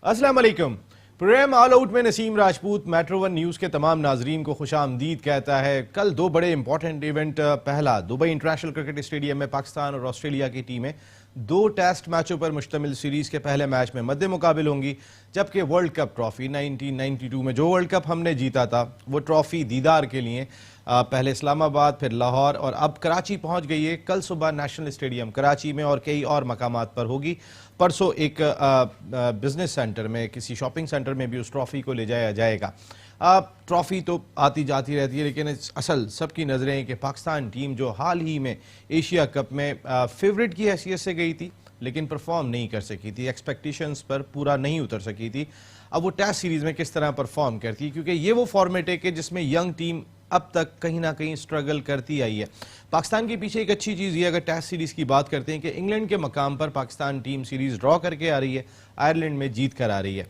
अस्सलाम वालेकुम। Program all out में Naseem Rajput metro one news के तमाम नाजरीन को खुशामदीद कहता है। कल दो बड़े इंपॉर्टेंट इवेंट, पहला दुबई इंटरनेशनल क्रिकेट स्टेडियम में पाकिस्तान और ऑस्ट्रेलिया की टीमें दो टेस्ट मैचों पर मुश्तमिल सीरीज के पहले मैच में मद्दे मुकाबिल होंगी, जबकि वर्ल्ड कप ट्रॉफी 1992 में जो वर्ल्ड कप हमने जीता था वो ट्रॉफी दीदार के लिए पहले इस्लामाबाद, फिर लाहौर और अब कराची पहुंच गई है। कल सुबह नेशनल स्टेडियम कराची में और कई और मकामात पर होगी। परसों एक बिजनेस सेंटर में, किसी शॉपिंग सेंटर में भी उस ट्रॉफी को ले जाया जाएगा। ट्रॉफी तो आती जाती रहती है, लेकिन असल सबकी नज़रें कि पाकिस्तान टीम जो हाल ही में एशिया कप में फेवरेट की हैसियत से गई थी लेकिन परफॉर्म नहीं कर सकी थी, एक्सपेक्टेशंस पर पूरा नहीं उतर सकी थी, अब वो टेस्ट सीरीज़ में किस तरह परफॉर्म करती है, क्योंकि ये वो फॉर्मेट है कि जिसमें यंग टीम अब तक कहीं ना कहीं स्ट्रगल करती आई है। पाकिस्तान के पीछे एक अच्छी चीज़ ये, अगर टेस्ट सीरीज़ की बात करते हैं, कि इंग्लैंड के मकाम पर पाकिस्तान टीम सीरीज़ ड्रॉ करके आ रही है, आयरलैंड में जीत कर आ रही है।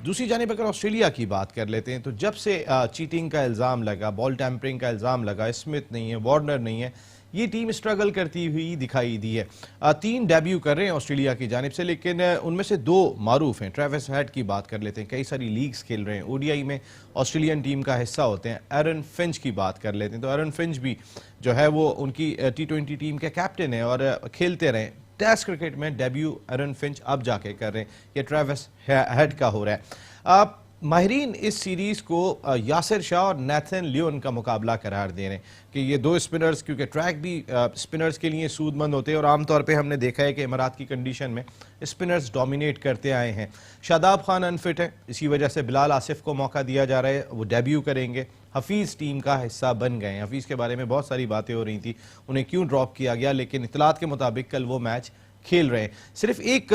दूसरी जानिब अगर ऑस्ट्रेलिया की बात कर लेते हैं तो जब से चीटिंग का इल्ज़ाम लगा, बॉल टैंपरिंग का इल्ज़ाम लगा, स्मिथ नहीं है, वार्नर नहीं है, ये टीम स्ट्रगल करती हुई दिखाई दी है। 3 डेब्यू कर रहे हैं ऑस्ट्रेलिया की जानिब से, लेकिन उनमें से 2 मारूफ हैं। ट्रेविस हेड की बात कर लेते हैं, कई सारी लीग्स खेल रहे हैं, ओडीआई में ऑस्ट्रेलियन टीम का हिस्सा होते हैं। एरन फिंच की बात कर लेते हैं तो एरन फिंच भी जो है वो उनकी T20 टीम के कैप्टन है और खेलते रहे। टेस्ट क्रिकेट में डेब्यू एरन फिंच अब जाके कर रहे हैं, ये ट्रेविस हेड का हो रहा है। माहिरीन इस सीरीज़ को यासिर शाह और नेथन लियोन का मुकाबला करार दे रहे हैं कि ये 2 स्पिनर्स, क्योंकि ट्रैक भी स्पिनर्स के लिए सूदमंद होते हैं और आमतौर पे हमने देखा है कि इमारात की कंडीशन में स्पिनर्स डोमिनेट करते आए हैं। शादाब खान अनफिट है, इसी वजह से बिलाल आसिफ को मौका दिया जा रहा है, वो डेब्यू करेंगे। हफीज़ टीम का हिस्सा बन गए हैं। हफीज़ के बारे में बहुत सारी बातें हो रही थी, उन्हें क्यों ड्रॉप किया गया, लेकिन इतलात के मुताबिक कल वो मैच खेल रहे हैं। सिर्फ एक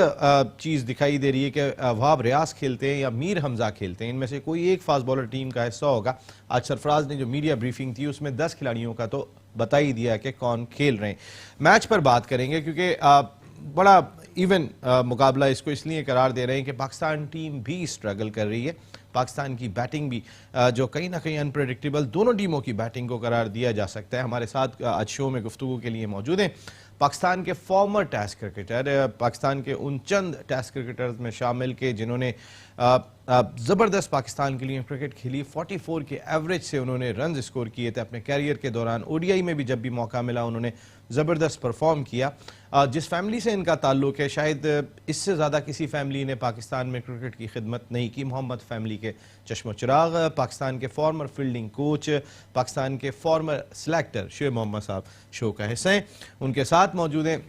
चीज़ दिखाई दे रही है कि वहाब रियाज खेलते हैं या मीर हमजा खेलते हैं, इनमें से कोई एक फास्ट बॉलर टीम का हिस्सा होगा। आज सरफराज ने जो मीडिया ब्रीफिंग थी उसमें 10 खिलाड़ियों का तो बता ही दिया कि कौन खेल रहे हैं। मैच पर बात करेंगे क्योंकि बड़ा इवन मुकाबला इसको इसलिए करार दे रहे हैं कि पाकिस्तान टीम भी स्ट्रगल कर रही है। पाकिस्तान की बैटिंग भी जो कहीं ना कहीं अनप्रेडिक्टेबल, दोनों टीमों की बैटिंग को करार दिया जा सकता है। हमारे साथ आज शो में गुफ्तगू के लिए मौजूद हैं पाकिस्तान के फॉर्मर टेस्ट क्रिकेटर, पाकिस्तान के उन चंद टेस्ट क्रिकेटर्स में शामिल के जिन्होंने ज़बरदस्त पाकिस्तान के लिए क्रिकेट खेली। 44 के एवरेज से उन्होंने रन स्कोर किए थे अपने कैरियर के दौरान। ओडीआई में भी जब भी मौका मिला उन्होंने ज़बरदस्त परफॉर्म किया। जिस फैमिली से इनका ताल्लुक है, शायद इससे ज़्यादा किसी फैमिली ने पाकिस्तान में क्रिकेट की खिदमत नहीं की। मोहम्मद फैमिली के चश्मो चिराग, पाकिस्तान के फॉर्मर फील्डिंग कोच, पाकिस्तान के फॉर्मर सिलेक्टर शेर मोहम्मद साहब शो का हिस्सा हैं। उनके साथ मौजूद हैं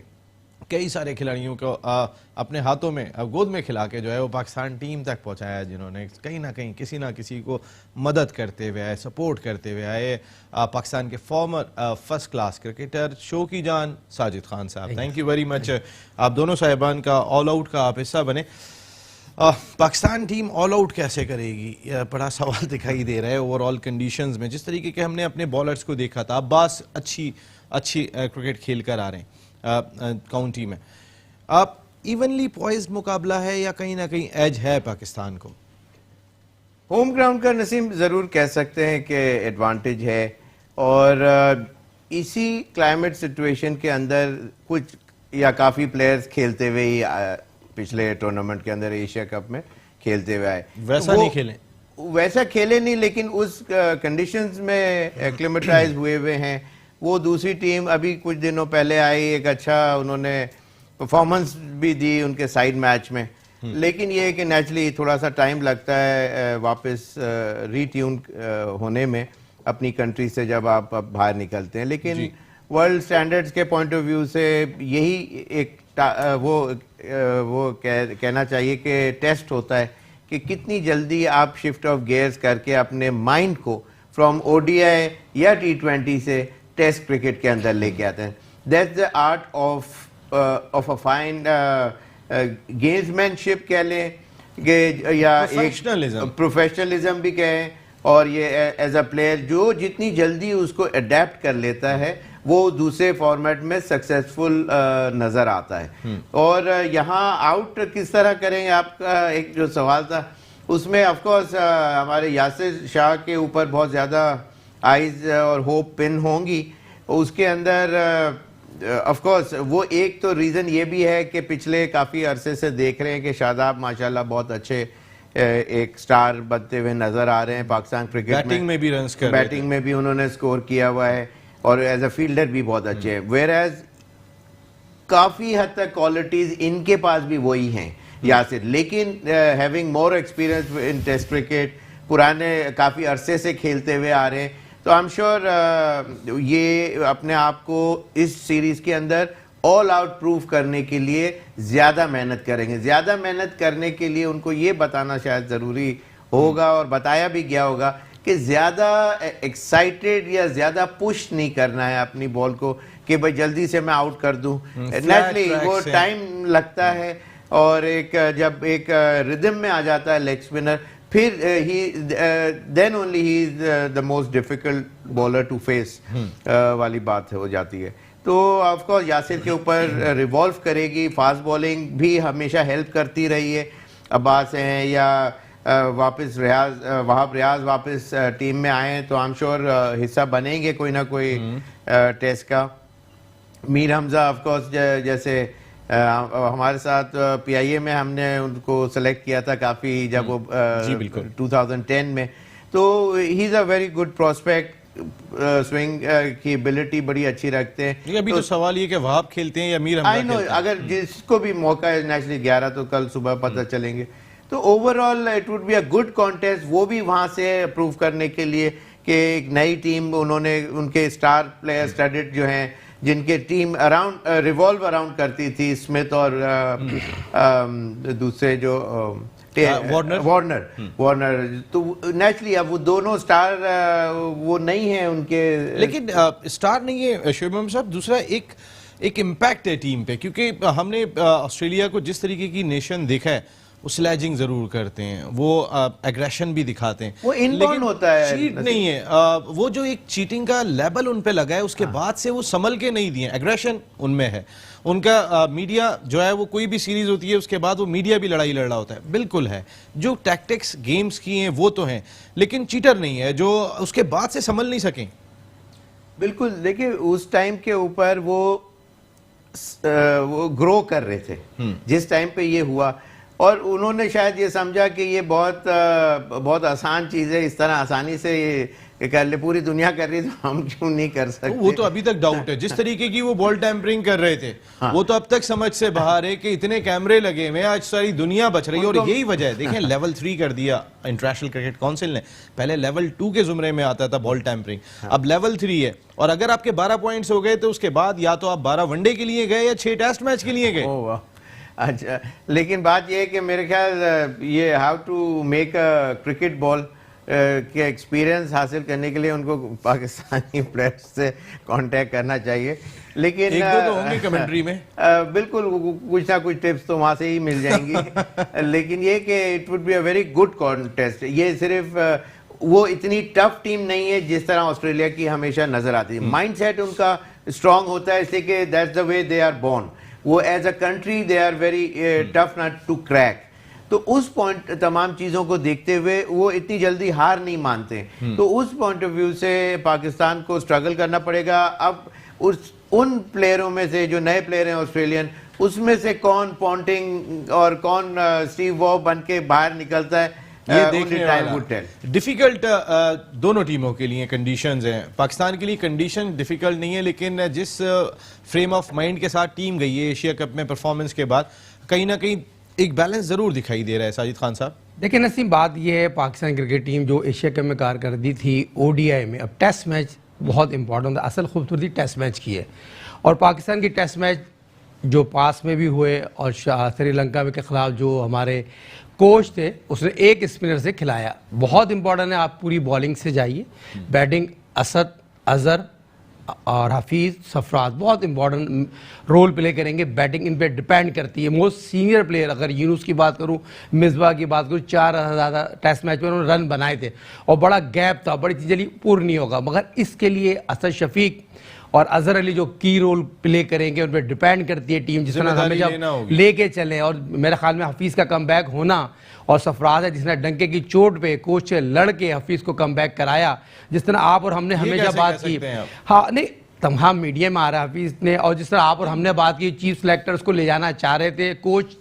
कई सारे खिलाड़ियों को अपने हाथों में गोद में खिला के जो है वो पाकिस्तान टीम तक पहुंचाया, जिन्होंने कहीं ना कहीं किसी ना किसी को मदद करते हुए आए, सपोर्ट करते हुए आए। पाकिस्तान के farmer first class cricketer show की जान साजिद खान साहब, थैंक यू वेरी मच। आप दोनों साहिबान का ऑल आउट का आप हिस्सा बने। पाकिस्तान टीम ऑल आउट कैसे करेगी, बड़ा सवाल दिखाई दे रहा है ओवरऑल कंडीशंस में। जिस तरीके के हमने अपने बॉलर्स को देखा था, अब्बास अच्छी क्रिकेट खेल कर आ रहे हैं काउंटी में। आप इवनली पॉइज्ड मुकाबला है या कहीं ना कहीं एज है पाकिस्तान को? होम ग्राउंड का नसीम ज़रूर कह सकते हैं कि एडवांटेज है, और इसी क्लाइमेट सिचुएशन के अंदर कुछ या काफ़ी प्लेयर्स खेलते हुए ही पिछले टूर्नामेंट के अंदर एशिया कप में खेलते हुए आए। वैसा नहीं खेले, वैसा खेले नहीं, लेकिन उस कंडीशंस में एक्लिमेटाइज हुए हुए हैं। वो दूसरी टीम अभी कुछ दिनों पहले आई, एक अच्छा उन्होंने परफॉर्मेंस भी दी उनके साइड मैच में, लेकिन ये कि नेचुरली थोड़ा सा टाइम लगता है वापस रीट्यून होने में अपनी कंट्री से जब आप बाहर निकलते हैं। लेकिन वर्ल्ड स्टैंडर्ड्स के पॉइंट ऑफ व्यू से यही एक वो कहना चाहिए कि टेस्ट होता है कि कितनी जल्दी आप शिफ्ट ऑफ गियर्स करके अपने माइंड को फ्रॉम ओडीआई या T20 से टेस्ट क्रिकेट के अंदर लेके आते हैं। That's the art of a fine gamesmanship कह लें या एक प्रोफेशनलिज्म भी कहें, और ये एज अ प्लेयर जो जितनी जल्दी उसको अडेप्ट कर लेता है वो दूसरे फॉर्मेट में सक्सेसफुल नज़र आता है। और यहाँ आउट किस तरह करेंगे, आपका एक जो सवाल था उसमें ऑफकोर्स हमारे यासिर शाह के ऊपर बहुत ज़्यादा आइज़ और होप पिन होंगी। उसके अंदर ऑफ कोर्स वो एक तो रीज़न ये भी है कि पिछले काफ़ी अरसे से देख रहे हैं कि शादाब माशाल्लाह बहुत अच्छे एक स्टार बनते हुए नज़र आ रहे हैं पाकिस्तान क्रिकेट में। बैटिंग में भी रन्स कर रहे थे। बैटिंग में भी उन्होंने स्कोर किया हुआ है और एज अ फील्डर भी बहुत अच्छे हैं, वेयर एज काफ़ी हद तक क्वालिटीज़ इनके पास भी वही हैं यासिर, लेकिन having more experience in Test cricket, पुराने काफ़ी अरसे से खेलते हुए आ रहे हैं, तो आई एम श्योर ये अपने आप को इस सीरीज़ के अंदर ऑल आउट प्रूव करने के लिए ज़्यादा मेहनत करेंगे। ज़्यादा मेहनत करने के लिए उनको ये बताना शायद ज़रूरी होगा और बताया भी गया होगा कि ज़्यादा एक्साइटेड या ज़्यादा पुश नहीं करना है अपनी बॉल को कि भाई जल्दी से मैं आउट कर दूं। नेचुरली वो टाइम लगता है और एक जब एक रिदम में आ जाता है लेग स्पिनर, फिर ही देन ओनली ही is the most difficult bowler to face वाली बात हो जाती है। तो ऑफ कोर्स यासिर के ऊपर रिवॉल्व करेगी, फास्ट बॉलिंग भी हमेशा हेल्प करती रही है। अब्बास हैं या वापस वहाब रियाज वापस टीम में आए हैं तो आई एम श्योर हिस्सा बनेंगे कोई ना कोई टेस्ट का। मीर हमजा ऑफ कोर्स जैसे हमारे साथ पीआईए में हमने उनको सेलेक्ट किया था काफ़ी जब वो 2010 में, तो he is a very good prospect, swing की एबिलिटी बड़ी अच्छी रखते हैं। अभी तो सवाल ये कि वहाब खेलते हैं या मीर हमजा खेलते हैं। अगर जिसको भी मौका है नेशनली 11 तो कल सुबह पता चलेंगे। तो overall it would be a good contest, वो भी वहाँ से प्रूव करने के लिए कि एक नई टीम उन्होंने उनके स्टार प्लेयर स्टडेड जो हैं जिनके टीम अराउंड रिवॉल्व अराउंड करती थी, स्मिथ और दूसरे जो वार्नर, तो नेचुरली अब वो दोनों स्टार वो नहीं है उनके, लेकिन स्टार नहीं है शुभम साहब। दूसरा एक इम्पैक्ट है टीम पे, क्योंकि हमने ऑस्ट्रेलिया को जिस तरीके की नेशन देखा है वो स्लैजिंग जरूर करते हैं, वो एग्रेशन भी दिखाते हैं, वो इनबाउंड होता है, चीट नहीं है। वो जो एक चीटिंग का लेवल उन पे लगा है उसके बाद से वो संभल के नहीं दिए, एग्रेशन उनमें है। उनका मीडिया जो है वो कोई भी सीरीज होती है उसके बाद वो मीडिया भी लड़ाई लड़ रहा होता है, बिल्कुल है। जो टैक्टिक्स गेम्स की हैं वो तो हैं, लेकिन चीटर नहीं है जो उसके बाद से संभल नहीं सकें। बिल्कुल, देखिए उस टाइम के ऊपर वो ग्रो कर रहे थे जिस टाइम पे ये हुआ, और उन्होंने शायद ये समझा कि ये बहुत आसान चीज़ है, इस तरह आसानी से ये कर ले, पूरी दुनिया कर रही है तो हम क्यों नहीं कर सकते। वो तो अभी तक डाउट है, जिस तरीके की वो बॉल टैंपरिंग कर रहे थे वो तो अब तक समझ से बाहर है कि इतने कैमरे लगे हुए, आज सारी दुनिया बच रही है। और यही वजह है, देखें लेवल 3 कर दिया इंटरनेशनल क्रिकेट काउंसिल ने, पहले लेवल 2 के जुमरे में आता था बॉल टैंपरिंग, अब लेवल 3 है। और अगर आपके 12 पॉइंट्स हो गए तो उसके बाद या तो आप 12 वनडे के लिए गए या 6 टेस्ट मैच के लिए गए। अच्छा, लेकिन बात यह है कि मेरे ख्याल ये how to make a cricket ball के एक्सपीरियंस हासिल करने के लिए उनको पाकिस्तानी प्लेयर्स से कांटेक्ट करना चाहिए। लेकिन एक दो तो होंगे कमेंट्री में, बिल्कुल कुछ ना कुछ टिप्स तो वहाँ से ही मिल जाएंगी। लेकिन ये कि it would be a very good contest. ये सिर्फ वो इतनी टफ टीम नहीं है जिस तरह ऑस्ट्रेलिया की हमेशा नजर आती है। माइंड सेट उनका स्ट्रांग होता है, इसलिए कि that's the way they are born. वो as a country they are very tough not to crack. तो उस पॉइंट तमाम चीज़ों को देखते हुए वो इतनी जल्दी हार नहीं मानते। तो उस पॉइंट ऑफ व्यू से पाकिस्तान को स्ट्रगल करना पड़ेगा। अब उन प्लेयरों में से जो नए प्लेयर हैं ऑस्ट्रेलियन, उसमें से कौन पॉन्टिंग और कौन स्टीव वॉ बन के बाहर निकलता है, ये देखने वाला। डिफिकल्ट दोनों टीमों के लिए कंडीशंस हैं। पाकिस्तान के लिए कंडीशन डिफिकल्ट नहीं है, लेकिन जिस फ्रेम ऑफ माइंड के साथ टीम गई है एशिया कप में परफॉर्मेंस के बाद, कहीं ना कहीं एक बैलेंस जरूर दिखाई दे रहा है। साजिद खान साहब देखिए नसीम, बात यह है पाकिस्तान क्रिकेट टीम जो एशिया कप में कारकर्दगी थी ओडीआई में, अब टेस्ट मैच बहुत इंपॉर्टेंट है। असल खूबसूरती टेस्ट मैच की है, और पाकिस्तान की टेस्ट मैच जो पास में भी हुए और श्रीलंका के खिलाफ जो हमारे कोच थे उसने एक स्पिनर से खिलाया, बहुत इंपॉर्टेंट है। आप पूरी बॉलिंग से जाइए, बैटिंग असद, अजहर और हफीज़, सफराज बहुत इंपॉर्टेंट रोल प्ले करेंगे। बैटिंग इन पे डिपेंड करती है। मोस्ट सीनियर प्लेयर अगर यूनुस की बात करूं, मिसबा की बात करूं, 4 ज़्यादा टेस्ट मैच में उन्होंने रन बनाए थे और बड़ा गैप था, बड़ी चीज़ जल्दी पूर्ण नहीं होगा। मगर इसके लिए असद शफीक और अजहर अली जो की रोल प्ले करेंगे उन पर डिपेंड करती है टीम, जिस तरह हमें जब लेके चले। और मेरे ख्याल में हफीज़ का कम बैक होना, और सफराज है जिसने डंके की चोट पे कोच से लड़ के हफीज़ को कम बैक कराया, जिस तरह आप और हमने हमेशा बात की। हाँ नहीं, तमाम मीडिया में आ रहा है हफीज ने, और जिस तरह आप और हमने बात की चीफ सेलेक्टर्स को ले जाना चाह रहे थे कोच,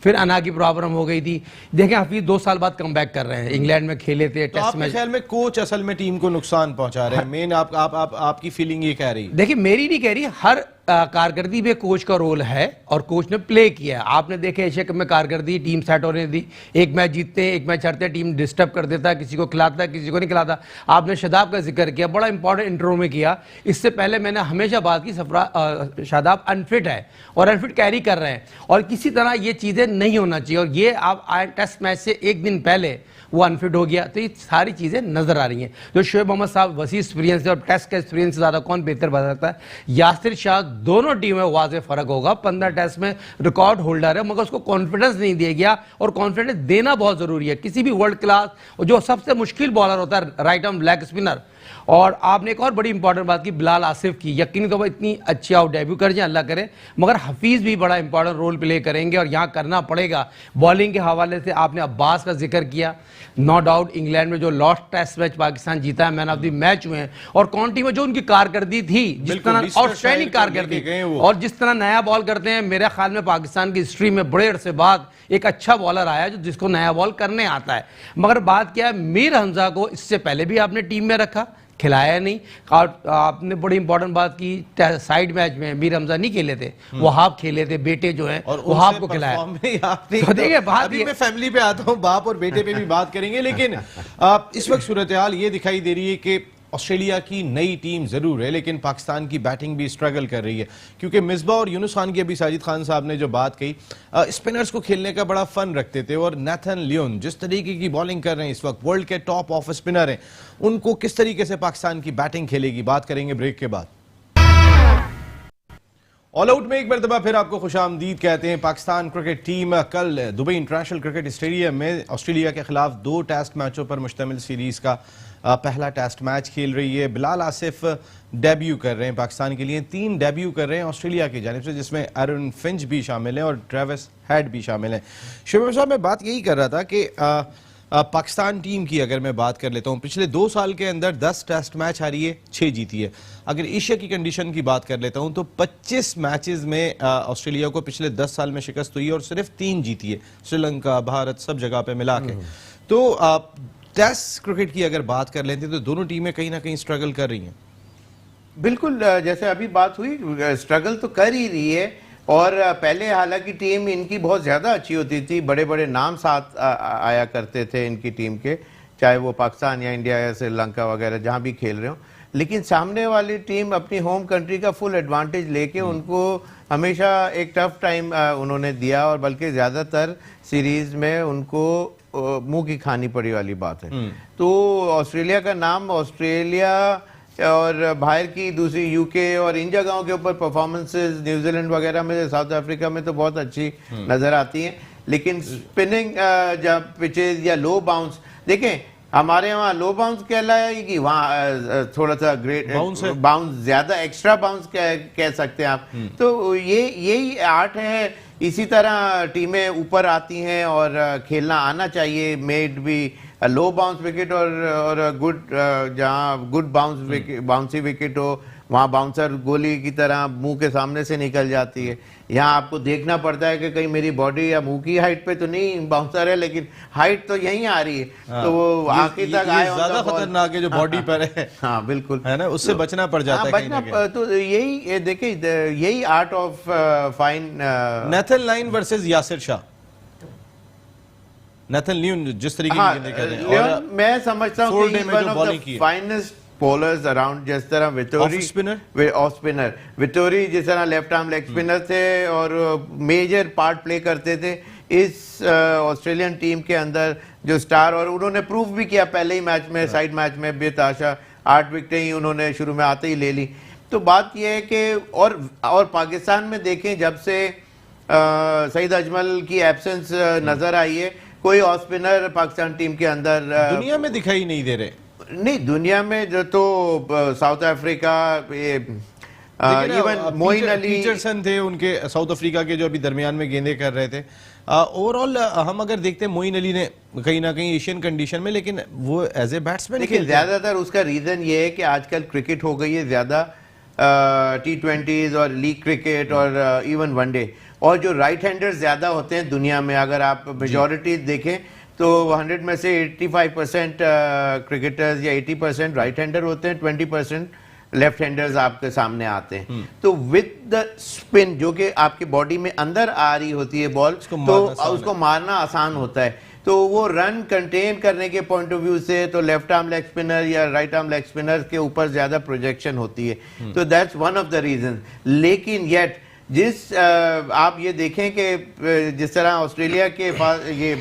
फिर अना की प्रॉब्लम हो गई थी। देखें हफीज 2 साल बाद कम बैक कर रहे हैं, इंग्लैंड में खेले थे तो टेस्ट आपके मैच। ख्याल में कोच असल में टीम को नुकसान पहुंचा रहे हैं? मेन आपकी फीलिंग ये कह रही है? देखिए मेरी नहीं कह रही, हर कारकर्दगी में कोच का रोल है और कोच ने प्ले किया है। आपने देखे एशिया कप में कारकर्दगी टीम सेट होने दी, एक मैच जीतते हैं, एक मैच हारते हैं, टीम डिस्टर्ब कर देता है, किसी को खिलाता है, किसी को नहीं खिलाता। आपने शादाब का जिक्र किया, बड़ा इंपॉर्टेंट इंट्रो में किया। इससे पहले मैंने हमेशा बात की शादाब अनफिट है और अनफिट कैरी कर रहे हैं, और किसी तरह ये चीज़ें नहीं होना चाहिए। और ये आप टेस्ट मैच से एक दिन पहले वो अनफिट हो गया, तो ये सारी चीज़ें नजर आ रही हैं। जो शोएब मोहम्मद साहब वसी एक्सपीरियंस है और टेस्ट का एक्सपीरियंस से ज़्यादा कौन बेहतर बता सकता है? यासिर शाह, दोनों टीम में वाज़ेह फ़र्क होगा। 15 टेस्ट में रिकॉर्ड होल्डर है, मगर उसको कॉन्फिडेंस नहीं दिया गया, और कॉन्फिडेंस देना बहुत ज़रूरी है। किसी भी वर्ल्ड क्लास जो सबसे मुश्किल बॉलर होता है राइट आर्म लेग स्पिनर। और आपने एक और बड़ी इंपॉर्टेंट बात की बिलाल आसिफ की, यकीनी तौर पर इतनी अच्छी आउट डेब्यू कर जाए अल्लाह करे, मगर हफीज़ भी बड़ा इंपॉर्टेंट रोल प्ले करेंगे और यहाँ करना पड़ेगा। बॉलिंग के हवाले से आपने अब्बास का जिक्र किया, नो डाउट इंग्लैंड में जो लास्ट टेस्ट मैच पाकिस्तान जीता है, मैन ऑफ द मैच हुए हैं, और कौंटी में जो उनकी कारकर्दगी थी, जिस तरह आउटस्टैंडिंग कारकर्दगी और जिस तरह नया बॉल करते हैं, मेरे ख्याल में पाकिस्तान की हिस्ट्री में बड़े अरसे बाद एक अच्छा बॉलर आया जो जिसको नया बॉल करने आता है। मगर बात क्या है, मीर हमजा को इससे पहले भी आपने टीम में रखा, खिलाया नहीं। और आपने बड़ी इंपॉर्टेंट बात की, साइड मैच में मीर हमजा नहीं खेले थे, वहाब खेले थे, बेटे जो हैं वहाब को खिलाया। तो देखिए अभी मैं फैमिली पे आता हूँ, बाप और बेटे पे भी बात करेंगे, लेकिन इस वक्त सूरत हाल ये दिखाई दे रही है कि ऑस्ट्रेलिया की नई टीम जरूर है, लेकिन पाकिस्तान की बैटिंग भी स्ट्रगल कर रही है, क्योंकि मिसबाह और यूनुस खान की अभी साजिद खान साहब ने जो बात कही, स्पिनर्स को खेलने का बड़ा फन रखते थे, और नेथन लियोन जिस तरीके की बॉलिंग कर रहे हैं इस वक्त, वर्ल्ड के टॉप ऑफ स्पिनर हैं, उनको किस तरीके से पाकिस्तान की बैटिंग खेलेगी, बात करेंगे ब्रेक के बाद। ऑल आउट में एक मरतबा फिर आपको खुशामदीद कहते हैं। पाकिस्तान क्रिकेट टीम कल दुबई इंटरनेशनल क्रिकेट स्टेडियम में ऑस्ट्रेलिया के खिलाफ 2 टेस्ट मैचों पर मुश्तमिल सीरीज का पहला टेस्ट मैच खेल रही है। बिलाल आसिफ डेब्यू कर रहे हैं पाकिस्तान के लिए, 3 डेब्यू कर रहे हैं ऑस्ट्रेलिया की जानिब से, जिसमें एरन फिंच भी शामिल हैं और ट्रेविस हेड भी शामिल हैं। शुभ साहब, मैं बात यही कर रहा था कि पाकिस्तान टीम की अगर मैं बात कर लेता हूं, पिछले 2 साल के अंदर 10 टेस्ट मैच हारी है, 6 जीती है। अगर एशिया की कंडीशन की बात कर लेता हूं तो 25 मैचेस में ऑस्ट्रेलिया को पिछले 10 साल में शिकस्त हुई है और सिर्फ 3 जीती है, श्रीलंका, भारत, सब जगह पे मिला के। तो टेस्ट क्रिकेट की अगर बात कर लेते तो दोनों टीमें कहीं ना कहीं स्ट्रगल कर रही हैं। बिल्कुल, जैसे अभी बात हुई, स्ट्रगल तो कर ही रही है। और पहले हालांकि टीम इनकी बहुत ज़्यादा अच्छी होती थी, बड़े बड़े नाम साथ आया करते थे इनकी टीम के, चाहे वो पाकिस्तान या इंडिया या श्रीलंका वगैरह जहाँ भी खेल रहे हो। लेकिन सामने वाली टीम अपनी होम कंट्री का फुल एडवांटेज लेके उनको हमेशा एक टफ टाइम उन्होंने दिया, और बल्कि ज़्यादातर सीरीज़ में उनको मुंह की खानी पड़ी वाली बात है। तो ऑस्ट्रेलिया का नाम, ऑस्ट्रेलिया और बाहर की दूसरी यूके और इन जगहों के ऊपर परफॉर्मेंसेस न्यूजीलैंड वगैरह में, साउथ अफ्रीका में तो बहुत अच्छी नजर आती हैं। लेकिन स्पिनिंग जब पिचेज या लो बाउंस, देखें हमारे वहाँ लो बाउंस कहलाएगी, वहाँ थोड़ा सा ग्रेट बाउंस, ज्यादा एक्स्ट्रा बाउंस कह सकते हैं आप। तो यही आर्ट है। इसी तरह टीमें ऊपर आती हैं और खेलना आना चाहिए। मेड भी लो बाउंस विकेट और गुड, जहाँ गुड बाउंसी विकेट हो, वहाँ बाउंसर गोली की तरह मुंह के सामने से निकल जाती है। यहाँ आपको देखना पड़ता है कि कहीं मेरी बॉडी या मुंह की हाइट पे तो नहीं बाउंसर है, लेकिन हाइट तो यहीं आ रही है। हाँ, तो वो आखिर तक आए, ज्यादा खतरनाक है जो बॉडी पर है। हाँ बिल्कुल, है ना, उससे बचना पड़ जाता है कहीं ना कहीं। तो यही देखिए, यही art of fine. Nathan Lyon versus Yasir Shah, Nathan Lyon जिस तरीके की गेंदें कर रहे हैं, और मैं समझता हूँ कि one of the finest bowlers around, जिस तरह विटोरी ऑफ स्पिनर, विटोरी जिस तरह लेफ्ट आर्म लेग स्पिनर थे और मेजर पार्ट प्ले करते थे इस ऑस्ट्रेलियन टीम के अंदर जो स्टार, और उन्होंने प्रूव भी किया पहले ही मैच में, साइड मैच में बेताशा 8 विकेटें ही उन्होंने शुरू में आते ही ले ली। तो बात यह है कि और पाकिस्तान में देखें, जब से सईद अजमल की एब्सेंस नजर आई है, कोई ऑफ स्पिनर पाकिस्तान टीम के अंदर दुनिया में दिखाई नहीं दे रहे। नहीं, दुनिया में जो तो South Africa, even Moeen Ali, Pietersen थे उनके साउथ अफ्रीका के, जो अभी दरमियान में गेंदे कर रहे थे। ओवरऑल हम अगर देखते हैं, मोइन अली ने कहीं ना कहीं एशियन कंडीशन में, लेकिन वो एज ए बैट्समैन, लेकिन ज्यादातर उसका रीजन ये है कि आजकल क्रिकेट हो गई है ज्यादा T20s और लीग क्रिकेट और इवन वनडे, और जो राइट हैंडर्स ज़्यादा होते हैं दुनिया में, अगर आप मेजॉरिटी देखें तो 100 में से 85% क्रिकेटर्स या 80% राइट हैंडर होते हैं, 20% लेफ्ट हैंडर्स आपके सामने आते हैं। तो विद द स्पिन जो कि आपकी बॉडी में अंदर आ रही होती है बॉल, तो उसको मारना आसान होता है। तो वो रन कंटेन करने के पॉइंट ऑफ व्यू से तो लेफ्ट आर्म लेग स्पिनर या राइट आर्म लेग स्पिनर के ऊपर ज्यादा प्रोजेक्शन होती है। तो that's one of the reason. लेकिन येट जिस आप ये देखें कि जिस तरह ऑस्ट्रेलिया के पास ये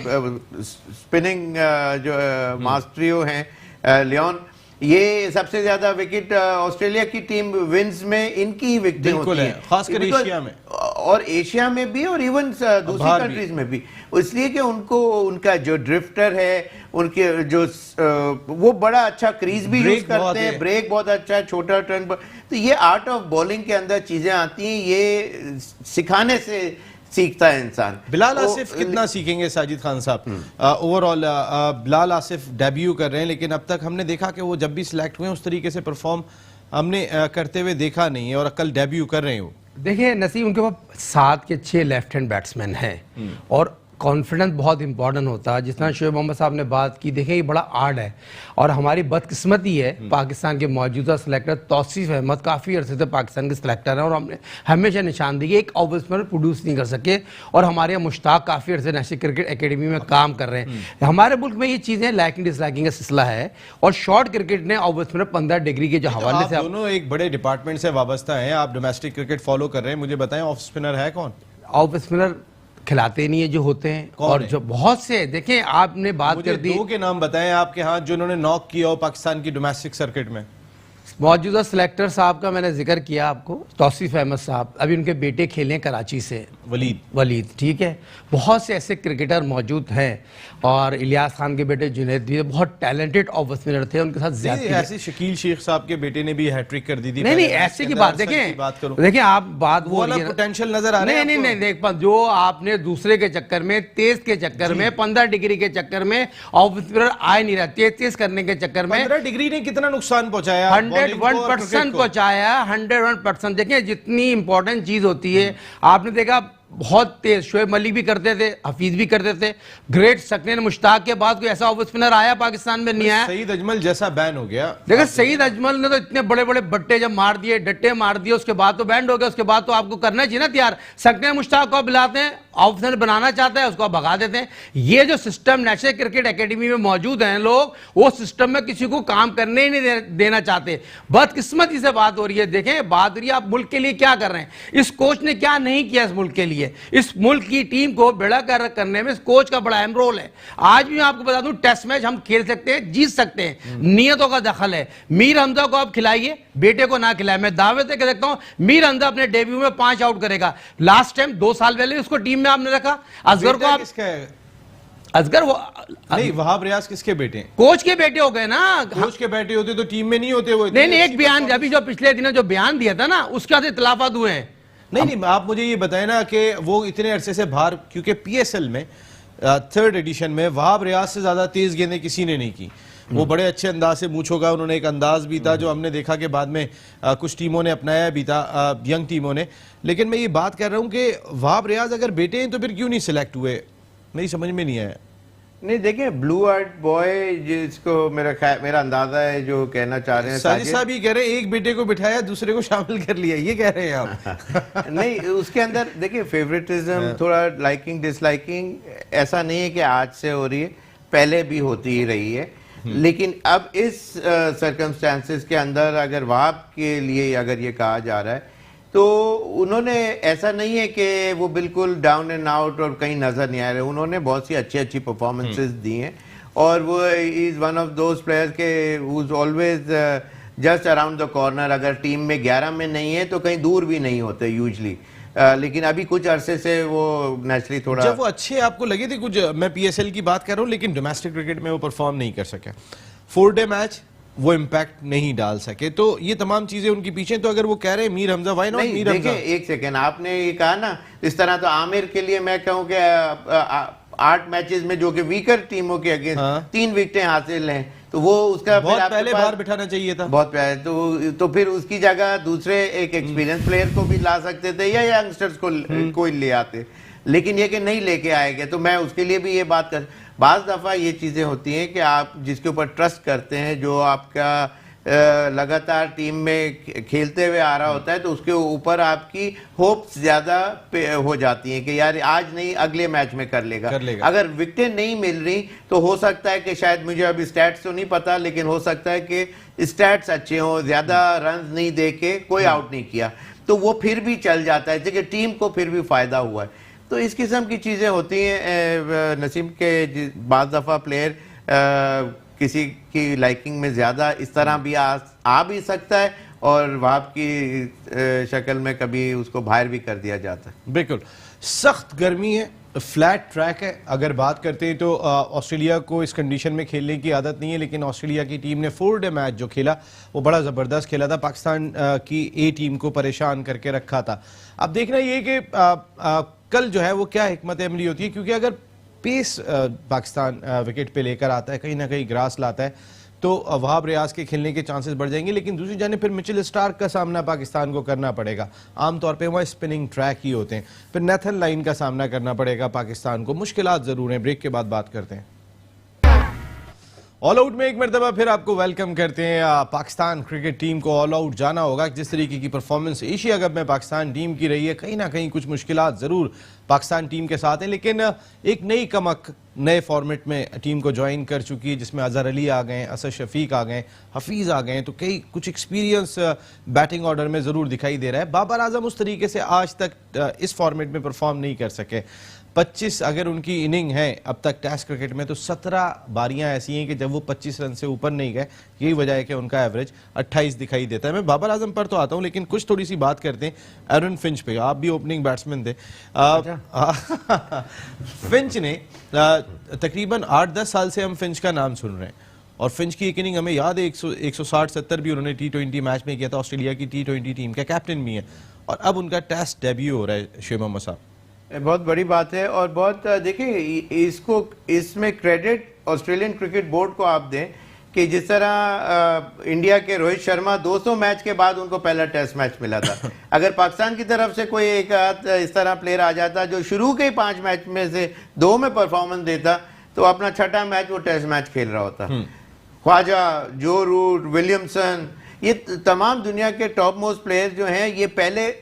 स्पिनिंग जो मास्ट्रियो हैं लियोन, ये सबसे ज्यादा विकेट ऑस्ट्रेलिया की टीम विंस में इनकी ही विकेटें होती हैं, खासकर एशिया में, और एशिया में भी और इवन दूसरी कंट्रीज में भी। इसलिए कि उनको उनका जो ड्रिफ्टर है, उनके जो वो बड़ा अच्छा क्रीज भी यूज करते हैं, ब्रेक बहुत अच्छा है, छोटा टर्न पर। तो ये आर्ट ऑफ बॉलिंग के अंदर चीजें आती हैं, ये सिखाने से सीखता है इंसान। बिलाल आसिफ कितना सीखेंगे साजिद खान साहब? ओवरऑल बिलाल आसिफ डेब्यू कर रहे हैं, लेकिन अब तक हमने देखा कि वो जब भी सिलेक्ट हुए उस तरीके से परफॉर्म हमने करते हुए देखा नहीं है, और कल डेब्यू कर रहे हैं वो। देखिए नसीब, उनके पास 7 के 6 लेफ्ट हैंड बैट्समैन हैं और कॉन्फिडेंस बहुत इंपॉर्टेंट होता है। जिस तरह शोएब मोहम्मद साहब ने बात की, देखें ये बड़ा आर्ट है, और हमारी बदकिस्मती है पाकिस्तान के मौजूदा सिलेक्टर तौसीफ अहमद काफ़ी अरसे से पाकिस्तान के सिलेक्टर हैं, और हमने हमेशा निशान दी कि एक ऑफ स्पिनर प्रोड्यूस नहीं कर सके, और हमारे यहाँ मुश्ताक काफ़ी अरसे नेशनल क्रिकेट एकेडमी में काम कर रहे हैं। हमारे मुल्क में ये चीज़ें लाइकिंग डिसलाइकिंग का सिलसिला है, और शॉर्ट क्रिकेट ने ऑफ स्पिनर 15 डिग्री के जो हवाले से, दोनों एक बड़े डिपार्टमेंट से वाबस्ता हैं, आप डोमेस्टिक क्रिकेट फॉलो कर रहे हैं, मुझे बताएं ऑफ स्पिनर है कौन? ऑफ स्पिनर खिलाते नहीं है जो होते हैं, और जो बहुत से, देखें आपने बात कर दी, 2 के नाम बताएं आपके हाथ जो उन्होंने नॉक किया हो पाकिस्तान की डोमेस्टिक सर्किट में। मौजूदा सिलेक्टर साहब का मैंने जिक्र किया आपको, तौसीफ अहमद साहब, अभी उनके बेटे खेले हैं कराची से, वलीद, ठीक है। बहुत से ऐसे क्रिकेटर मौजूद हैं, और इलियास खान के बेटे जुनैद भी बहुत टैलेंटेड ऑफ स्पिनर थे, उनके साथ ज्यादा ऐसे शकील शेख साहब के बेटे ने भी हैट्रिक कर दी थी। नहीं ऐसे की बात देखें आप बात वो पोटेंशियल नजर आ रहा है। नहीं देख, जो आपने दूसरे के चक्कर में, तेज के चक्कर में, 15 डिग्री के चक्कर में ऑफ स्पिनर आए नहीं रहा, तेज करने के चक्कर में 15 डिग्री ने कितना नुकसान पहुंचाया? 101% पहुंचाया, 101%। देखिए जितनी इंपॉर्टेंट चीज होती है, आपने देखा बहुत तेज शोएब मलिक भी करते थे, हफीज भी करते थे, ग्रेट सकनीन मुश्ताक के बाद कोई ऐसा ऑफ स्पिनर आया पाकिस्तान में? नहीं आया। सईद अजमल जैसा बैन हो गया। देखो सईद अजमल ने तो इतने बड़े बड़े बट्टे जब मार दिए, डट्टे मार दिए, उसके बाद तो बैंड हो गया, उसके बाद तो आपको करना चाहिए ना तैयार। सकनीन मुश्ताक को बुलाते हैं, ऑफ स्पिनर बनाना चाहता है, उसको आप भगा देते हैं। ये जो सिस्टम नेशनल क्रिकेट एकेडमी में मौजूद हैं लोग, वो सिस्टम में किसी को काम करने ही नहीं देना चाहते। बदकिस्मती से बात हो रही है। देखें बात हो रही है, आप मुल्क के लिए क्या कर रहे हैं, इस कोच ने क्या नहीं किया इस मुल्क के लिए, इस मुल्क की टीम को बेड़ा कर करने में इस कोच का बड़ा अहम रोल है। आज भी मैं आपको बता दूं, टेस्ट मैच हम खेल सकते हैं, जीत सकते हैं, नियतों का दखल है। मीर हमजा को आप खिलाइए, बेटे को ना खिलाए। मैं दावे से कह सकता हूं मीर हमजा अपने डेब्यू में 5 आउट करेगा। लास्ट टाइम 2 साल पहले उसको टीम में आपने रखा। असगर को आप, असगर वो नहीं, वहाब रियाज किसके बेटे हैं? कोच के बेटे हो गए ना। कोच के बेटे होते तो टीम में नहीं होते वो। नहीं एक बयान अभी जो पिछले दिनों जो बयान दिया था ना, उसके बाद इख्तिलाफात हुए हैं। नहीं आप मुझे ये बताएं ना कि वो इतने अरसे से बाहर, क्योंकि पीएसएल में 3rd एडिशन में वहाब रियाज से ज्यादा तेज गेंदें किसी ने नहीं की। वो बड़े अच्छे अंदाज से मूछ होगा, उन्होंने एक अंदाज भी था जो हमने देखा कि बाद में कुछ टीमों ने अपनाया भी था, यंग टीमों ने। लेकिन मैं ये बात कर रहा हूँ कि वहाब रियाज अगर बेटे हैं तो फिर क्यों नहीं सिलेक्ट हुए, मेरी समझ में नहीं आया। नहीं देखिए, ब्लू आर्ट बॉय जिसको मेरा अंदाजा है जो कहना चाह रहे हैं साजिद साहब ये कह रहे हैं एक बेटे को बिठाया दूसरे को शामिल कर लिया, ये कह रहे हैं आप? नहीं, उसके अंदर देखिए फेवरेटिज्म, थोड़ा लाइकिंग डिसलाइकिंग ऐसा नहीं है कि आज से हो रही है, पहले भी होती ही रही है। लेकिन अब इस सर्कमस्टेंसेस के अंदर अगर वहाब के लिए अगर ये कहा जा रहा है, तो उन्होंने ऐसा नहीं है कि वो बिल्कुल डाउन एंड आउट और कहीं नजर नहीं आ रहे। उन्होंने बहुत सी अच्छी परफॉर्मेंसेस दी हैं, और वो is one of those players के who is always just around the corner. अगर टीम में 11 में नहीं है तो कहीं दूर भी नहीं होते यूजली। लेकिन अभी कुछ अरसे से वो नेचुरली थोड़ा, जब वो अच्छे आपको लगे थे कुछ, मैं पीएसएल की बात कर रहा हूँ, लेकिन डोमेस्टिक क्रिकेट में वो परफॉर्म नहीं कर सके, 4-डे मैच वो इम्पैक्ट नहीं डाल सके, तो ये तमाम चीजें उनके पीछे। तो अगर वो कह रहे हैं मीर हमजा, व्हाई नॉट मीर हमजा? एक सेकेंड, आपने ये कहा ना इस तरह, तो आमिर के लिए मैं कहूँ कि 8 मैचेस में जो कि वीकर टीमों के अगेंस्ट 3 विकेटें हासिल हैं, तो तो वो उसका बहुत फिर आपके पहले पास- बाहर बिठाना चाहिए था। बहुत प्यारे तो फिर उसकी जगह दूसरे एक एक्सपीरियंस प्लेयर को भी ला सकते थे या यंगस्टर्स को कोई ले आते, लेकिन ये कि नहीं लेके आएंगे। तो मैं उसके लिए भी ये बात कर, बाज दफ़ा ये चीज़ें होती हैं कि आप जिसके ऊपर ट्रस्ट करते हैं, जो आपका लगातार टीम में खेलते हुए आ रहा होता है, तो उसके ऊपर आपकी होप्स ज़्यादा हो जाती हैं कि यार आज नहीं अगले मैच में कर लेगा। अगर विकेटें नहीं मिल रही तो हो सकता है कि शायद, मुझे अभी स्टैट्स तो नहीं पता, लेकिन हो सकता है कि स्टैट्स अच्छे हों, ज़्यादा रन नहीं दे के कोई आउट नहीं किया, तो वो फिर भी चल जाता है, क्योंकि टीम को फिर भी फ़ायदा हुआ है। तो इस किस्म की चीज़ें होती हैं नसीम के, बाज़ दफ़ा प्लेयर किसी की लाइकिंग में ज़्यादा इस तरह भी आ भी सकता है, और वहाब की शक्ल में कभी उसको बाहर भी कर दिया जाता है। बिल्कुल, सख्त गर्मी है, फ्लैट ट्रैक है। अगर बात करते हैं तो ऑस्ट्रेलिया को इस कंडीशन में खेलने की आदत नहीं है, लेकिन ऑस्ट्रेलिया की टीम ने 4 डे मैच जो खेला वो बड़ा ज़बरदस्त खेला था, पाकिस्तान की ए टीम को परेशान करके रखा था। अब देखना ये कि कल जो है वो क्या हिकमत अमली होती है, क्योंकि अगर पेस पाकिस्तान विकेट पे लेकर आता है, कहीं ना कहीं ग्रास लाता है, तो वहाब रियाज के खेलने के चांसेस बढ़ जाएंगे। लेकिन दूसरी जाने फिर मिचेल स्टार्क का सामना पाकिस्तान को करना पड़ेगा। आमतौर पे वहाँ स्पिनिंग ट्रैक ही होते हैं। फिर नेथन लाइन का सामना करना पड़ेगा पाकिस्तान को। मुश्किलात ज़रूर हैं। ब्रेक के बाद बात करते हैं। ऑल आउट में एक मरतबा फिर आपको वेलकम करते हैं। पाकिस्तान क्रिकेट टीम को ऑल आउट जाना होगा। जिस तरीके की परफॉर्मेंस एशिया कप में पाकिस्तान टीम की रही है, कहीं ना कहीं कुछ मुश्किलात ज़रूर पाकिस्तान टीम के साथ हैं, लेकिन एक नई कमक नए फॉर्मेट में टीम को ज्वाइन कर चुकी है, जिसमें अजहर अली आ गए, असद शफीक आ गए, हफीज़ आ गए, तो कई कुछ एक्सपीरियंस बैटिंग ऑर्डर में ज़रूर दिखाई दे रहा है। बाबर आजम उस तरीके से आज तक इस फॉर्मेट में परफॉर्म नहीं कर सके। 25 अगर उनकी इनिंग है अब तक टेस्ट क्रिकेट में, तो 17 बारियां ऐसी हैं कि जब वो 25 रन से ऊपर नहीं गए। यही वजह है कि उनका एवरेज 28 दिखाई देता है। मैं बाबर आजम पर तो आता हूं, लेकिन कुछ थोड़ी सी बात करते हैं एरन फिंच पे। आप भी ओपनिंग बैट्समैन थे। फिंच ने तकरीबन 8-10 साल से हम फिंच का नाम सुन रहे हैं, और फिंच की एक इनिंग हमें याद है, 160-70 भी उन्होंने T20 मैच में किया था। ऑस्ट्रेलिया की T20 टीम का कैप्टन भी है, और अब उनका टेस्ट डेब्यू हो रहा है। शेख मोहम्मद साहब, बहुत बड़ी बात है, और बहुत देखिए इसको, इसमें क्रेडिट ऑस्ट्रेलियन क्रिकेट बोर्ड को आप दें कि जिस तरह इंडिया के रोहित शर्मा 200 मैच के बाद उनको पहला टेस्ट मैच मिला था। अगर पाकिस्तान की तरफ से कोई एक इस तरह प्लेयर आ जाता जो शुरू के 5 मैच में से 2 में परफॉर्मेंस देता, तो अपना 6ठा मैच वो टेस्ट मैच खेल रहा होता। ख्वाजा, जो रूट, विलियमसन, ये तमाम दुनिया के टॉप मोस्ट प्लेयर जो हैं, ये पहले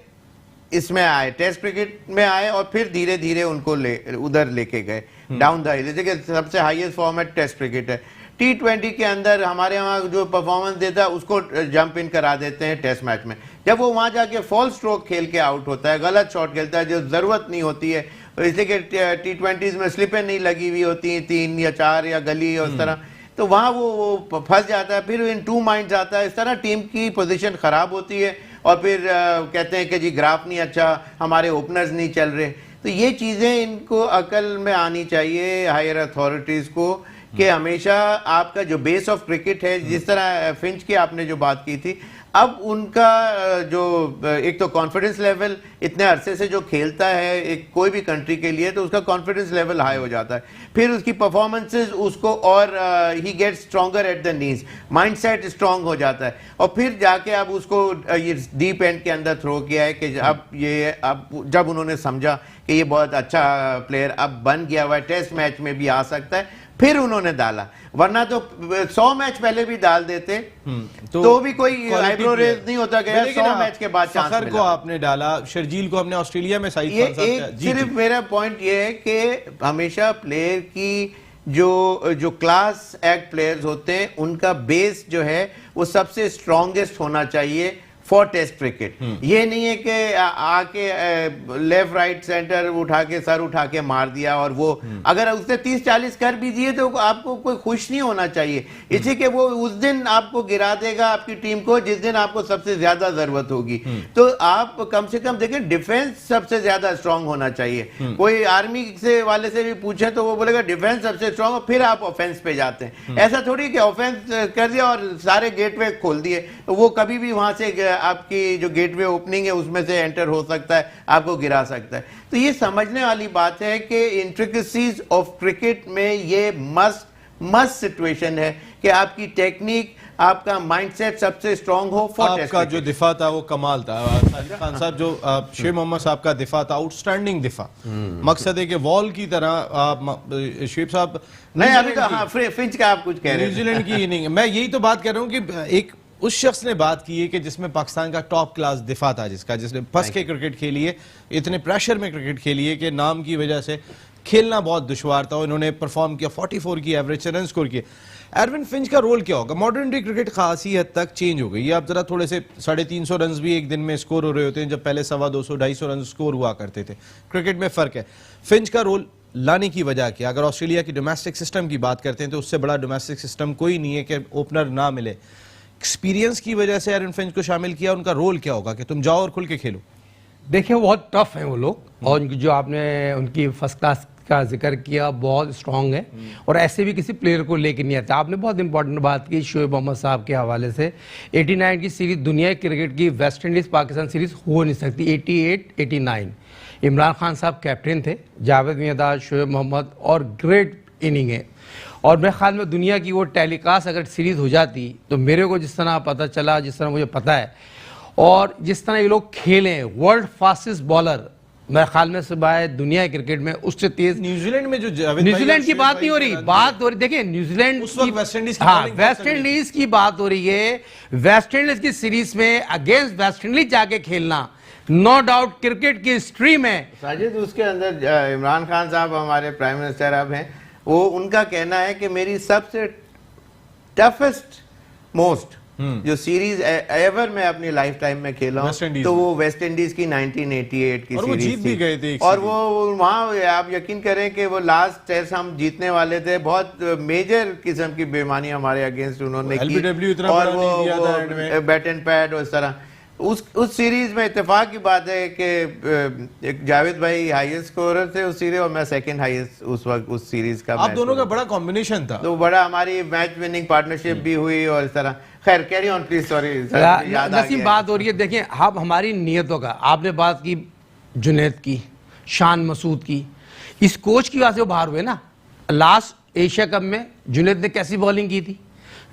इसमें आए, टेस्ट क्रिकेट में आए, और फिर धीरे धीरे उनको उधर लेके गए डाउन द हिल। जैसे कि सबसे हाईएस्ट फॉर्मेट टेस्ट क्रिकेट है। T20 के अंदर हमारे यहाँ जो परफॉर्मेंस देता है उसको जंप इन करा देते हैं टेस्ट मैच में। जब वो वहाँ जाके फॉल स्ट्रोक खेल के आउट होता है, गलत शॉट खेलता है जो ज़रूरत नहीं होती है, इसलिए कि T20s में स्लिपें नहीं लगी हुई होती हैं 3 या 4 या गली और उस तरह, तो वहाँ वो फंस जाता है। फिर इन 2 माइंड्स आता है, इस तरह टीम की पोजीशन ख़राब होती है, और फिर कहते हैं कि जी ग्राफ नहीं अच्छा, हमारे ओपनर्स नहीं चल रहे। तो ये चीज़ें इनको अकल में आनी चाहिए हायर अथॉरिटीज़ को, कि हमेशा आपका जो बेस ऑफ क्रिकेट है, जिस तरह फिंच की आपने जो बात की थी, अब उनका जो एक तो कॉन्फिडेंस लेवल, इतने अरसे से जो खेलता है एक कोई भी कंट्री के लिए, तो उसका कॉन्फिडेंस लेवल हाई हो जाता है। फिर उसकी परफॉर्मेंसेस उसको, और he gets stronger at the knees, mindset strong हो जाता है, और फिर जाके अब उसको ये डीप एंड के अंदर थ्रो किया है कि अब जब उन्होंने समझा कि ये बहुत अच्छा प्लेयर अब बन गया हुआ है, टेस्ट मैच में भी आ सकता है, फिर उन्होंने डाला। वरना तो 100 मैच पहले भी डाल देते तो भी कोई आईब्रो रेज नहीं होता कि 100 मैच के बाद चांस मिला। को आपने डाला, शर्जील को हमने ऑस्ट्रेलिया में साइड सिर्फ मेरा पॉइंट ये है कि हमेशा प्लेयर की जो क्लास एक्ट प्लेयर्स होते हैं, उनका बेस जो है वो सबसे स्ट्रॉन्गेस्ट होना चाहिए फॉर टेस्ट क्रिकेट। ये नहीं है कि आके लेफ्ट राइट सेंटर उठा के सर उठा के मार दिया, और वो अगर उसने 30-40 कर भी दिए तो आपको कोई खुश नहीं होना चाहिए, इसी के वो उस दिन आपको गिरा देगा आपकी टीम को जिस दिन आपको सबसे ज्यादा जरूरत होगी। तो आप कम से कम देखें, डिफेंस सबसे ज्यादा स्ट्रांग होना चाहिए। कोई आर्मी से वाले से भी पूछे तो वो बोलेगा डिफेंस सबसे स्ट्रांग, फिर आप ऑफेंस पे जाते हैं। ऐसा थोड़ी कि ऑफेंस कर दिया और सारे गेटवे खोल दिए, वो कभी भी वहां से आपकी जो गेटवे ओपनिंग है उसमें से एंटर हो सकता है, आपको गिरा सकता है। तो ये समझने वाली बात है कि इंट्रिकेसीज ऑफ क्रिकेट में ये मस्ट मस्ट सिचुएशन है कि आपकी टेक्निक, आपका माइंडसेट सबसे स्ट्रांग हो फॉर टेस्ट आपका जो दिफा था वो कमाल था। साजिद खान साहब, जो शुएब मोहम्मद साहब का दिफा था, आउटस्टैंडिंग दिफा। मकसद है कि वॉल की तरह शुएब साहब नहीं, अभी तो हाँ फिंच का आप कुछ कह रहे हैं। न्यूजीलैंड की इनिंग, मैं यही तो बात कर रहा हूँ कि एक उस शख्स ने बात की है कि जिसमें पाकिस्तान का टॉप क्लास दिफा था, जिसने फंस के क्रिकेट खेली है, इतने प्रेशर में क्रिकेट खेली है कि नाम की वजह से खेलना बहुत दुश्वार था। इन्होंने परफॉर्म किया, 44 की एवरेज रन स्कोर किए। एरविन फिंच का रोल क्या होगा? मॉडर्न डे क्रिकेट खासी हद तक चेंज हो गई है। अब जरा थोड़े से 350 रन भी एक दिन में स्कोर हो रहे होते हैं, जब पहले 250-250 रन स्कोर हुआ करते थे। क्रिकेट में फर्क है। फिंच का रोल लाने की वजह क्या? अगर ऑस्ट्रेलिया की डोमेस्टिक सिस्टम की बात करते हैं तो उससे बड़ा डोमेस्टिक सिस्टम कोई नहीं है कि ओपनर ना मिले। एक्सपीरियंस की वजह से एरविन फिंच को शामिल किया। उनका रोल क्या होगा कि तुम जाओ और खुल के खेलो? देखिए, बहुत टफ हैं वो लोग, और जो आपने उनकी फर्स्ट क्लास का जिक्र किया, बहुत स्ट्रांग है और ऐसे भी किसी प्लेयर को लेके नहीं आता। आपने बहुत इंपॉर्टेंट बात की शुएब मोहम्मद साहब के हवाले से। 89 की सीरीज दुनिया क्रिकेट की वेस्ट इंडीज पाकिस्तान सीरीज हो नहीं सकती। 88-89 इमरान खान साहब कैप्टन थे, जावेद मियांदाद, शुएब मोहम्मद, और ग्रेट इनिंग है। और मेरे ख्याल में दुनिया की वो टेलीकास्ट अगर सीरीज हो जाती तो मेरे को जिस तरह पता चला, जिस तरह मुझे पता है, और जिस तरह ये लोग खेले, वर्ल्ड फास्टेस्ट बॉलर मेरे ख्याल में सुबह दुनिया क्रिकेट में उससे तेज। न्यूजीलैंड में जो न्यूजीलैंड की बात नहीं हो रही, बात हो रही, देखिए न्यूजीलैंड उस वक्त वेस्ट इंडीज की, हाँ वेस्ट इंडीज की बात हो रही है। वेस्ट इंडीज की सीरीज में अगेंस्ट वेस्ट इंडीज जाके खेलना नो डाउट क्रिकेट की हिस्ट्री में। साजिद, उसके अंदर इमरान खान साहब हमारे प्राइम मिनिस्टर अब हैं, वो उनका कहना है कि मेरी सबसे टफेस्ट मोस्ट जो सीरीज एवर मैं अपनी लाइफ टाइम में खेला हूं तो वो वेस्ट इंडीज की 1988 की सीरीज जीत भी गए थे। और वो वहां आप यकीन करें कि वो लास्ट टेस्ट हम जीतने वाले थे। बहुत मेजर किस्म की बेईमानी हमारे अगेंस्ट उन्होंने की, और वो बैट एंड पैड और इस तरह। उस सीरीज में इत्तेफाक की बात है कि एक जावेद भाई हाईएस्ट स्कोरर थे उस सीरीज और मैं सेकंड हाईएस्ट उस वक्त उस सीरीज का। आप दोनों का बड़ा कॉम्बिनेशन था, तो बड़ा हमारी मैच विनिंग पार्टनरशिप भी हुई और इस तरह। खैर, carry on please. Sorry Naseem, बात हो रही है, देखिए अब हमारी नीयतों का, आपने बात की जुनैद की, शान मसूद की, इस कोच की वजह से वो बाहर हुए ना। लास्ट एशिया कप में जुनैद ने कैसी बॉलिंग की थी,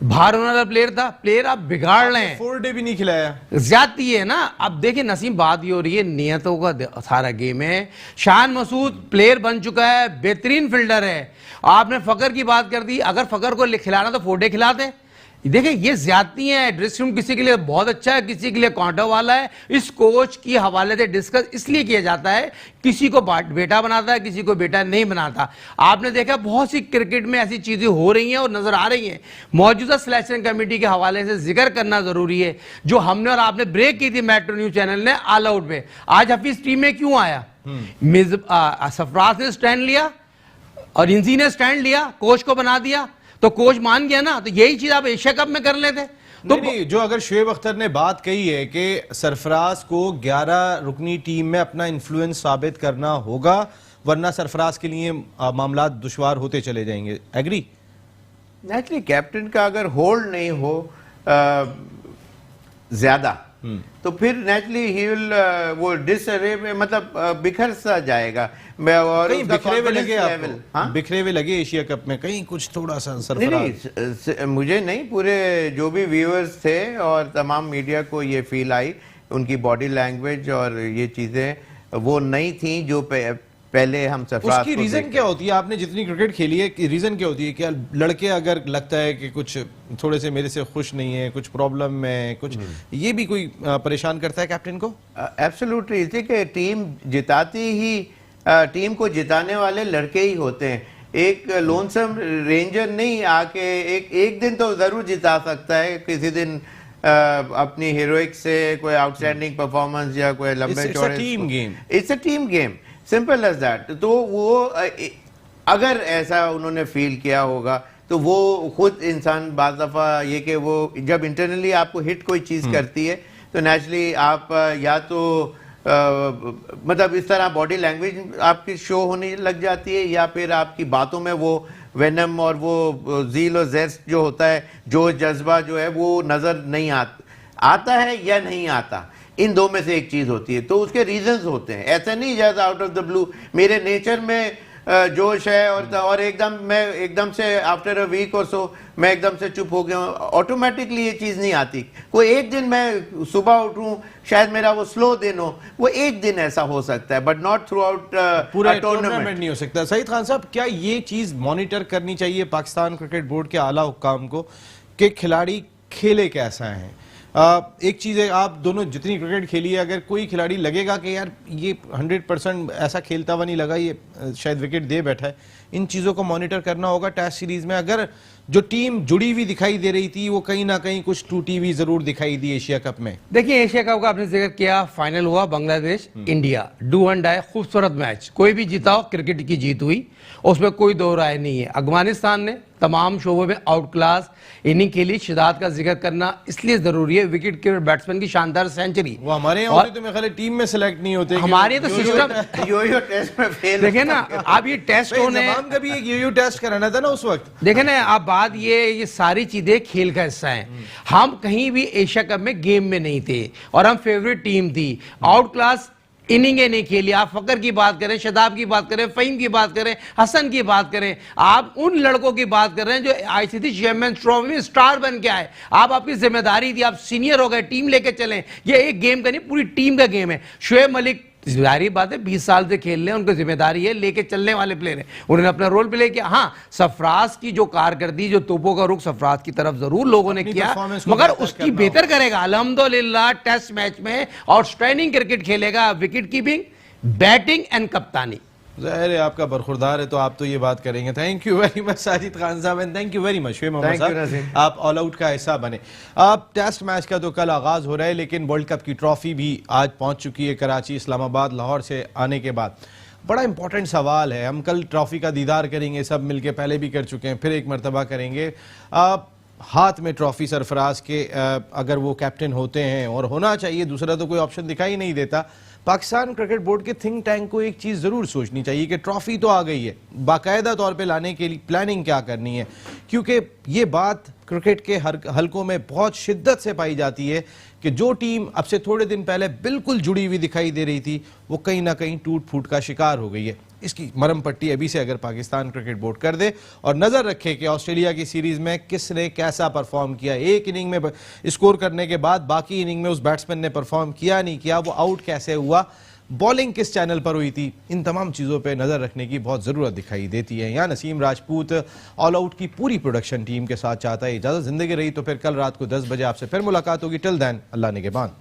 बाहर होने वाला प्लेयर था, प्लेयर आप बिगाड़ रहे हैं। 4 डे भी नहीं खिलाया, ज्यादती है ना। अब देखिए नसीम, बात ये हो रही है नियतों का सारा गेम है। शान मसूद प्लेयर बन चुका है, बेहतरीन फील्डर है। आपने फकर की बात कर दी, अगर फकर को खिलाना तो 4 डे खिलाते। देखिए ये ज्यादती है। ड्रेसिंग रूम किसी के लिए बहुत अच्छा है, किसी के लिए कांटा वाला है। इस कोच की हवाले से डिस्कस इसलिए किया जाता है, किसी को बेटा बनाता है, किसी को बेटा नहीं बनाता। आपने देखा बहुत सी क्रिकेट में ऐसी चीजें हो रही हैं और नजर आ रही हैं। मौजूदा सिलेक्शन कमेटी के हवाले से जिक्र करना जरूरी है, जो हमने और आपने ब्रेक की थी मेट्रो न्यूज चैनल ने ऑल आउट में। आज हफीज टीम में क्यों आया? सरफराज ने स्टैंड लिया और इंजी ने स्टैंड लिया, कोच को बना दिया, तो कोच मान गया ना। तो यही चीज आप एशिया कप में कर लेते। तो नहीं, जो अगर शुएब अख्तर ने बात कही है कि सरफराज को 11 रुकनी टीम में अपना इन्फ्लुएंस साबित करना होगा, वरना सरफराज के लिए मामला दुश्वार होते चले जाएंगे, एग्री? नेचुरली कैप्टन का अगर होल्ड नहीं हो ज्यादा तो फिर नेचुरली ही विल वो डिसअरे में, मतलब बिखर सा जाएगा। और कहीं बिखरे हुए लगे लेवल, आपको? बिखरे हुए लगे एशिया कप में कहीं कुछ थोड़ा सा सरफराज? नहीं, मुझे नहीं, पूरे जो भी व्यूअर्स थे और तमाम मीडिया को ये फील आई, उनकी बॉडी लैंग्वेज और ये चीजें वो नहीं थी जो पहले हम सरफराज। उसकी रीजन क्या होती है? आपने जितनी क्रिकेट खेली है, रीजन क्या होती है? क्या लड़के अगर लगता है कि कुछ थोड़े से मेरे से खुश नहीं है, कुछ प्रॉब्लम में कुछ, ये भी कोई परेशान करता है कैप्टन को? एब्सोल्युटली, कि टीम जिताती ही, टीम को जिताने वाले लड़के ही होते हैं। एक लोनसम रेंजर नहीं आके एक दिन तो जरूर जिता सकता है, किसी दिन अपनी हीरोइक से कोई आउटस्टैंडिंग परफॉर्मेंस या कोई लंबे चौड़े। It's a team game, simple as that. तो वो अगर ऐसा उन्होंने फील किया होगा तो वो खुद इंसान बाज़ दफ़ा ये कि वो जब इंटरनली आपको हिट कोई चीज़ करती है तो नेचुरली आप या तो मतलब इस तरह बॉडी लैंग्वेज आपकी शो होने लग जाती है, या फिर आपकी बातों में वो वेनम और वो ज़ील और ज़ेस्ट जो होता है, जो जज्बा जो है वो नज़र नहीं आता है या नहीं आता। इन दो में से एक चीज होती है, तो उसके रीजंस होते हैं। ऐसा नहीं जैसा आउट ऑफ द ब्लू मेरे नेचर में जोश है और एकदम से आफ्टर अ वीक और सो मैं एकदम से चुप हो गया हूँ। ऑटोमेटिकली ये चीज़ नहीं आती। कोई एक दिन मैं सुबह उठूँ, शायद मेरा वो स्लो दिन हो, वो एक दिन ऐसा हो सकता है, बट नॉट थ्रू आउट पूरा टूर्नामेंट नहीं हो सकता। सईद खान साहब, क्या ये चीज मॉनिटर करनी चाहिए पाकिस्तान क्रिकेट बोर्ड के आला हुक्काम को कि खिलाड़ी खेले कैसा है? एक चीज है, आप दोनों जितनी क्रिकेट खेली है, अगर कोई खिलाड़ी लगेगा कि यार ये 100% ऐसा खेलता हुआ नहीं लगा, ये शायद विकेट दे बैठा है, इन चीजों को मॉनिटर करना होगा टेस्ट सीरीज में। अगर जो टीम जुड़ी हुई दिखाई दे रही थी वो कहीं ना कहीं कुछ टूटी हुई जरूर दिखाई दी एशिया कप में। देखिए, एशिया कप का आपने जिक्र किया, फाइनल हुआ Bangladesh India, do and die, खूबसूरत मैच, कोई भी जीता हो, क्रिकेट की जीत हुई, उसमें कोई दो राय नहीं है। अफगानिस्तान ने तमाम शोबों में आउट क्लास इनिंग खेली। शिदात का जिक्र करना इसलिए जरूरी है, विकेट के बैट्समैन की शानदार सेंचुरी। वो हमारे यहाँ होते तो मेरे ख्याल टीम में सेलेक्ट नहीं होते। हमारे तो सिस्टम यो टेस्ट में फेल। देखे ना आप, ये टेस्ट होने का भी एक यो टेस्ट कराना था ना उस वक्त। देखे ना आप, बात ये सारी चीजें खेल का हिस्सा है। हम कहीं भी एशिया कप में गेम में नहीं थे और हम फेवरेट टीम थी। आउट क्लास इनिंगें नहीं खेली। आप फकर की बात करें, शदाब की बात करें, फहीम की बात करें, हसन की बात करें, आप उन लड़कों की बात कर रहे हैं जो आईसीसी चैंपियंस ट्रॉफी में स्टार बन के आए। आप, आपकी जिम्मेदारी थी, आप सीनियर हो गए, टीम लेके चलें। ये एक गेम का नहीं, पूरी टीम का गेम है। शुएब मलिक जाहिर बात है 20 साल से खेल रहे हैं, उनकी जिम्मेदारी है, लेके चलने वाले प्लेयर हैं, उन्होंने अपना रोल प्ले किया। हाँ, सरफराज की जो कारकर्दगी, जो तोपों का रुख सरफराज की तरफ जरूर लोगों ने किया, मगर उसकी बेहतर करेगा अल्हम्दुलिल्लाह। टेस्ट मैच में आउटस्टैंडिंग क्रिकेट खेलेगा, विकेट कीपिंग, बैटिंग एंड कप्तानी। ज़ाहिर है आपका बरखुरदार है तो आप तो ये बात करेंगे। Thank you very much Sajid Khan sahab and thank you very much Shoaib Mohammad sahab, आप ऑल आउट का हिस्सा बने। अब टेस्ट मैच का तो कल आगाज हो रहा है, लेकिन वर्ल्ड कप की ट्रॉफी भी आज पहुंच चुकी है कराची, इस्लामाबाद, लाहौर से आने के बाद। बड़ा इंपॉर्टेंट सवाल है, हम कल ट्रॉफी का दीदार करेंगे, सब मिलके पहले भी कर चुके हैं, फिर एक मरतबा करेंगे। हाथ में ट्रॉफी सरफराज के अगर वो कैप्टन होते हैं, और होना चाहिए, दूसरा तो कोई ऑप्शन दिखाई नहीं देता। पाकिस्तान क्रिकेट बोर्ड के थिंक टैंक को एक चीज़ ज़रूर सोचनी चाहिए कि ट्रॉफी तो आ गई है, बाकायदा तौर पे लाने के लिए प्लानिंग क्या करनी है, क्योंकि ये बात क्रिकेट के हलकों में बहुत शिद्दत से पाई जाती है कि जो टीम अब से थोड़े दिन पहले बिल्कुल जुड़ी हुई दिखाई दे रही थी वो कहीं ना कहीं टूट फूट का शिकार हो गई है। इसकी मरम पट्टी अभी से अगर पाकिस्तान क्रिकेट बोर्ड कर दे और नज़र रखे कि ऑस्ट्रेलिया की सीरीज़ में किसने कैसा परफॉर्म किया, एक इनिंग में स्कोर करने के बाद बाकी इनिंग में उस बैट्समैन ने परफॉर्म किया नहीं किया, वो आउट कैसे हुआ, बॉलिंग किस चैनल पर हुई थी, इन तमाम चीज़ों पे नज़र रखने की बहुत ज़रूरत दिखाई देती है। यहाँ नसीम राजपूत ऑल आउट की पूरी प्रोडक्शन टीम के साथ चाहता है इजाज़त। ज़िंदगी रही तो फिर कल रात को 10 बजे आपसे फिर मुलाकात होगी। टिल देन अल्लाह निगहबान।